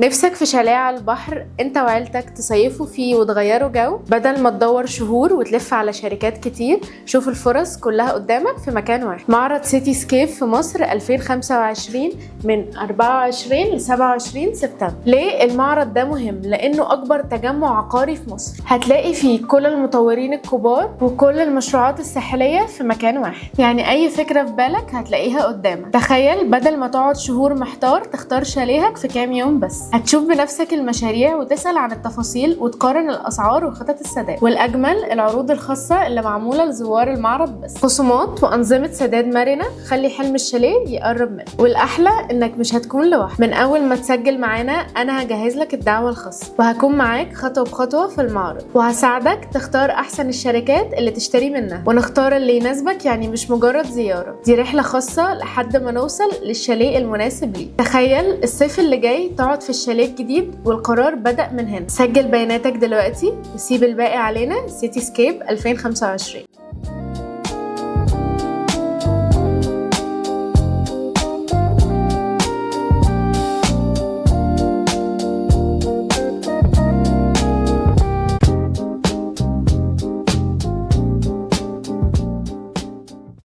نفسك في شاليه على البحر انت وعيلتك تصيفوا فيه وتغيروا جو بدل ما تدور شهور وتلف على شركات كتير؟ شوف الفرص كلها قدامك في مكان واحد. معرض سيتي سكيب في مصر 2025 من 24 ل 27 سبتمبر. ليه المعرض ده مهم؟ لانه اكبر تجمع عقاري في مصر. هتلاقي فيه كل المطورين الكبار وكل المشروعات الساحلية في مكان واحد. يعني اي فكرة في بالك هتلاقيها قدامك. تخيل بدل ما تقعد شهور محتار تختار شاليهك في كام يوم بس. هتشوف بنفسك المشاريع وتسأل عن التفاصيل وتقارن الأسعار وخطط السداد. والأجمل العروض الخاصة اللي معمولة لزوار المعرض بس. خصومات وأنظمة سداد مرنة خلي حلم الشاليه يقرب منك. والأحلى إنك مش هتكون لوحدك. من أول ما تسجل معانا أنا هجهز لك الدعوة الخاصة وهكون معاك خطوة بخطوة في المعرض وهساعدك تختار أحسن الشركات اللي تشتري منها ونختار اللي يناسبك. يعني مش مجرد زيارة، دي رحلة خاصة لحد ما نوصل للشاليه المناسب ليك. تخيل الصيف اللي جاي تقعد في الشاليه الجديد والقرار بدأ من هنا. سجل بياناتك دلوقتي وسيب الباقي علينا. سيتي سكيب 2025.